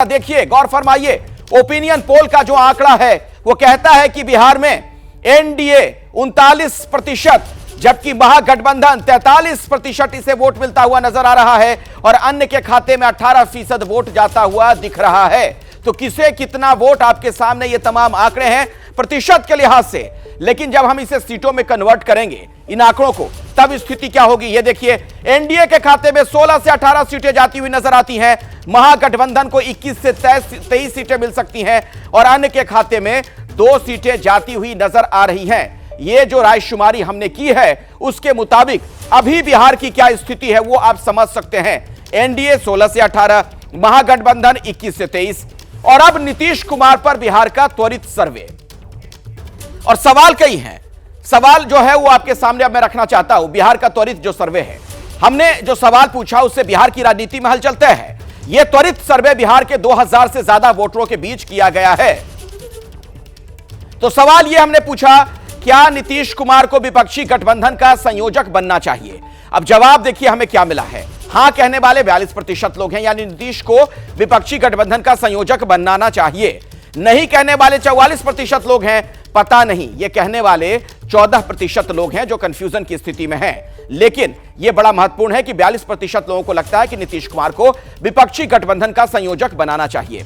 देखिए, गौर फरमाइए, opinion poll का जो आंकड़ा है वो कहता है कि बिहार में एनडीए 39%, जबकि महागठबंधन 43% इसे वोट मिलता हुआ नजर आ रहा है और अन्य के खाते में 18% वोट जाता हुआ दिख रहा है। तो किसे कितना वोट, आपके सामने ये तमाम आंकड़े हैं प्रतिशत के लिहाज से, लेकिन जब हम इसे सीटों में कन्वर्ट करेंगे इन आंकड़ों को, तब स्थिति क्या होगी ये देखिए। एनडीए के खाते में 16 से 18 सीटें जाती हुई नजर आती हैं, महागठबंधन को 21 से 23 सीटें मिल सकती हैं और अन्य के खाते में 2 सीटें जाती हुई नजर आ रही हैं। ये जो रायशुमारी हमने की है उसके मुताबिक अभी बिहार की क्या स्थिति है वो आप समझ सकते हैं। एनडीए 16 से 18, महागठबंधन 21 से 23। और अब नीतीश कुमार पर बिहार का त्वरित सर्वे, और सवाल कई हैं। सवाल जो है वो आपके सामने अब मैं रखना चाहता हूं। बिहार का त्वरित जो सर्वे है, हमने जो सवाल पूछा उससे बिहार की राजनीति में हलचल तय है। यह त्वरित सर्वे बिहार के 2000 से ज्यादा वोटरों के बीच किया गया है। तो सवाल यह हमने पूछा, क्या नीतीश कुमार को विपक्षी गठबंधन का संयोजक बनना चाहिए? अब जवाब देखिए हमें क्या मिला है। हां कहने वाले 42% लोग हैं, यानी नीतीश को विपक्षी गठबंधन का संयोजक बनाना चाहिए। नहीं कहने वाले 44% लोग हैं, पता नहीं, ये कहने वाले 14% लोग हैं जो कंफ्यूजन की स्थिति में हैं। लेकिन यह बड़ा महत्वपूर्ण है कि 42% लोगों को लगता है कि नीतीश कुमार को विपक्षी गठबंधन का संयोजक बनाना चाहिए।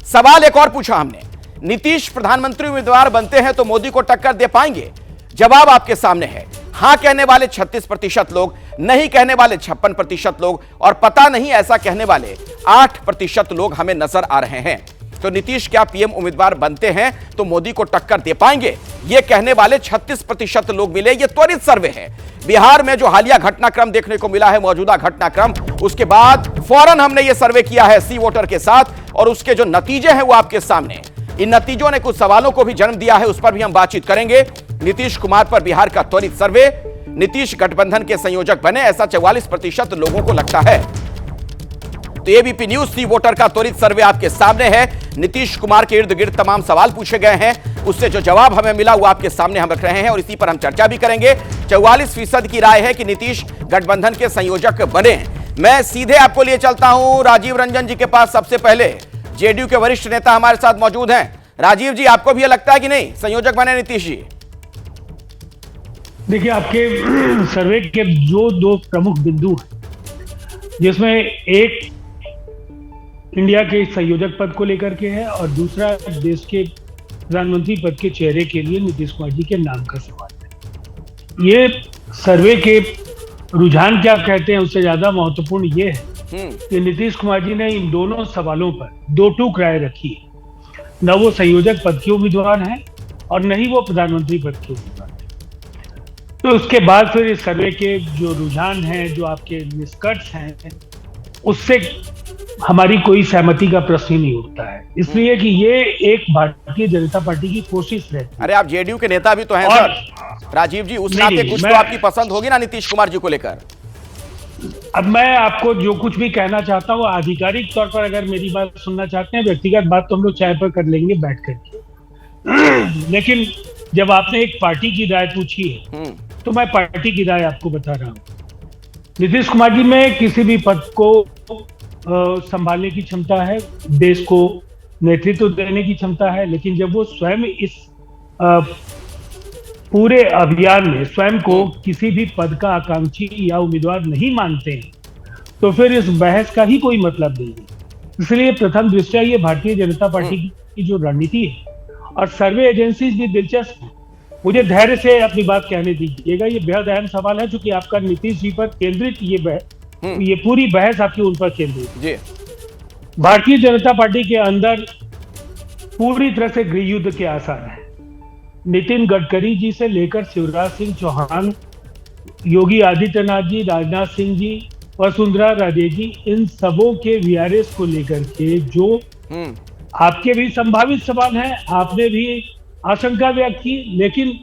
सवाल एक और पूछा हमने, नीतीश प्रधानमंत्री उम्मीदवार बनते हैं तो मोदी को टक्कर दे पाएंगे? जवाब आपके सामने है। हां कहने वाले 36% लोग, नहीं कहने वाले 56% लोग और पता नहीं ऐसा कहने वाले 8% लोग हमें नजर आ रहे हैं। तो नीतीश क्या पीएम उम्मीदवार बनते हैं तो मोदी को टक्कर दे पाएंगे, यह कहने वाले 36% लोग मिले। यह त्वरित सर्वे है। बिहार में जो हालिया घटनाक्रम देखने को मिला है, मौजूदा घटनाक्रम, उसके बाद फौरन हमने यह सर्वे किया है सी वोटर के साथ और उसके जो नतीजे हैं वो आपके सामने। इन नतीजों ने कुछ सवालों को भी जन्म दिया है, उस पर भी हम बातचीत करेंगे। नीतीश कुमार पर बिहार का त्वरित सर्वे, नीतीश गठबंधन के संयोजक बने ऐसा 44% लोगों को लगता है। तो एबीपी न्यूज सी वोटर का त्वरित सर्वे आपके सामने है। नीतीश कुमार के इर्द गिर्द तमाम सवाल पूछे गए हैं, उससे जो जवाब हमें मिला वो आपके सामने हम रख रहे हैं और इसी पर हम चर्चा भी करेंगे। 44% की राय है कि नीतीश गठबंधन के संयोजक बने। मैं सीधे आपको लिए चलता हूं राजीव रंजन जी के पास। सबसे पहले जेडीयू के वरिष्ठ नेता हमारे साथ मौजूद हैं। राजीव जी, आपको भी यह लगता है कि नहीं संयोजक बने नीतीश जी? देखिए, आपके सर्वे के जो 2 प्रमुख बिंदु हैं, जिसमें एक इंडिया के संयोजक पद को लेकर के है और दूसरा देश के प्रधानमंत्री पद के चेहरे के लिए नीतीश कुमार जी के नाम का सवाल है। ये सर्वे के रुझान क्या कहते हैं उससे ज्यादा महत्वपूर्ण ये है कि नीतीश कुमार जी ने इन दोनों सवालों पर 2 टूक राय रखी है। न वो संयोजक पद के उम्मीदवार हैं और न ही वो प्रधानमंत्री पद के उम्मीदवार हैं। तो उसके बाद फिर इस सर्वे के जो रुझान हैं, जो आपके निष्कर्ष हैं, उससे हमारी कोई सहमति का प्रश्न ही नहीं उठता है, इसलिए कि ये एक भारतीय जनता पार्टी की कोशिश है। अरे आप जेडीयू के नेता भी तो हैं सर राजीव जी, उस नाते कुछ तो आपकी पसंद होगी ना नीतीश कुमार जी को लेकर। अब मैं आपको जो कुछ भी कहना चाहता हूँ आधिकारिक तौर पर अगर मेरी बात सुनना चाहते हैं, व्यक्तिगत बात तो हम लोग चाय पर कर लेंगे बैठ करके। लेकिन जब आपने एक पार्टी की राय पूछी है तो मैं पार्टी की राय आपको बता रहा हूँ। नीतीश कुमार जी में किसी भी पद को संभालने की क्षमता है, देश को नेतृत्व देने की क्षमता है, लेकिन जब वो स्वयं इस पूरे अभियान में स्वयं को किसी भी पद का आकांक्षी या उम्मीदवार नहीं मानते हैं तो फिर इस बहस का ही कोई मतलब नहीं है। इसलिए प्रथम दृष्टया ये भारतीय जनता पार्टी की जो रणनीति है, और सर्वे एजेंसी भी दिलचस्प है। मुझे धैर्य से अपनी बात कहने दीजिएगा, ये बेहद अहम सवाल है चूंकि आपका नीतीश जी पर केंद्रित ये पूरी बहस आपकी उन पर केंद्रित है। भारतीय जनता पार्टी के अंदर पूरी तरह से गृह युद्ध के आसार है। नितिन गडकरी जी से लेकर शिवराज सिंह चौहान, योगी आदित्यनाथ जी, राजनाथ सिंह जी, वसुंधरा राजे जी, इन सबों के वीआरएस को लेकर के जो आपके भी संभावित सवाल हैं, आपने भी आशंका व्यक्त की, लेकिन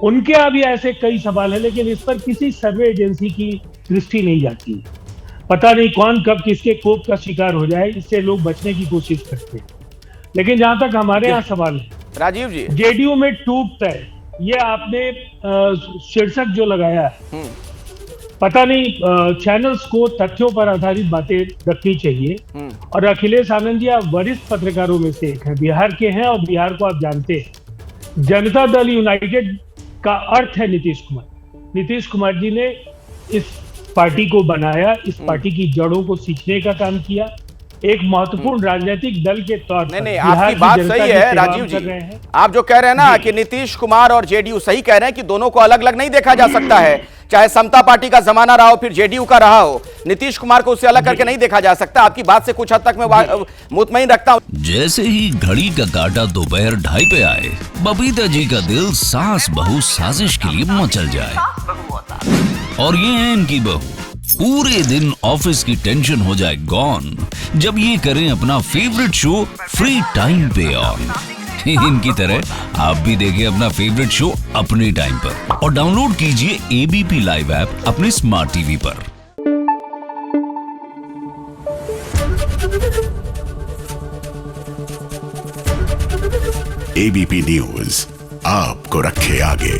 उनके यहाँ भी ऐसे कई सवाल हैं, लेकिन इस पर किसी सर्वे एजेंसी की दृष्टि नहीं जाती। पता नहीं कौन कब किसके कोप का शिकार हो जाए, इससे लोग बचने की कोशिश करते हैं। लेकिन जहां तक हमारे यहाँ सवाल है राजीव जी, जेडीयू में टूट है, ये आपने शीर्षक जो लगाया है, पता नहीं चैनल्स को तथ्यों पर आधारित बातें रखनी चाहिए। और अखिलेश आनंद जी, आप वरिष्ठ पत्रकारों में से एक हैं, बिहार के हैं और बिहार को आप जानते हैं। जनता दल यूनाइटेड का अर्थ है नीतीश कुमार। नीतीश कुमार जी ने इस पार्टी को बनाया, इस पार्टी की जड़ों को सींचने का काम किया। एक महत्वपूर्ण राजनीतिक दल के तौर पर नहीं, आपकी बात सही है राजीव जी। आप जो कह रहे हैं ना कि नीतीश कुमार और जेडीयू, सही कह रहे हैं कि दोनों को अलग अलग नहीं देखा जा सकता है। चाहे समता पार्टी का जमाना रहा हो, फिर जेडीयू का रहा हो, नीतीश कुमार को उससे अलग करके नहीं देखा जा सकता। आपकी बात से कुछ हद तक मैं मुतमईन रखता हूं। जैसे ही घड़ी का काटा दोपहर 2:30 पे आए, बबीता जी का दिल सास बहू साजिश के लिए मचल जाए। और ये है इनकी बहू, पूरे दिन ऑफिस की टेंशन हो जाए गॉन जब ये करें अपना फेवरेट शो फ्री टाइम पे ऑन। इनकी तरह आप भी देखिए अपना फेवरेट शो अपने टाइम पर और डाउनलोड कीजिए एबीपी लाइव ऐप अपने स्मार्ट टीवी पर। एबीपी न्यूज आपको रखे आगे।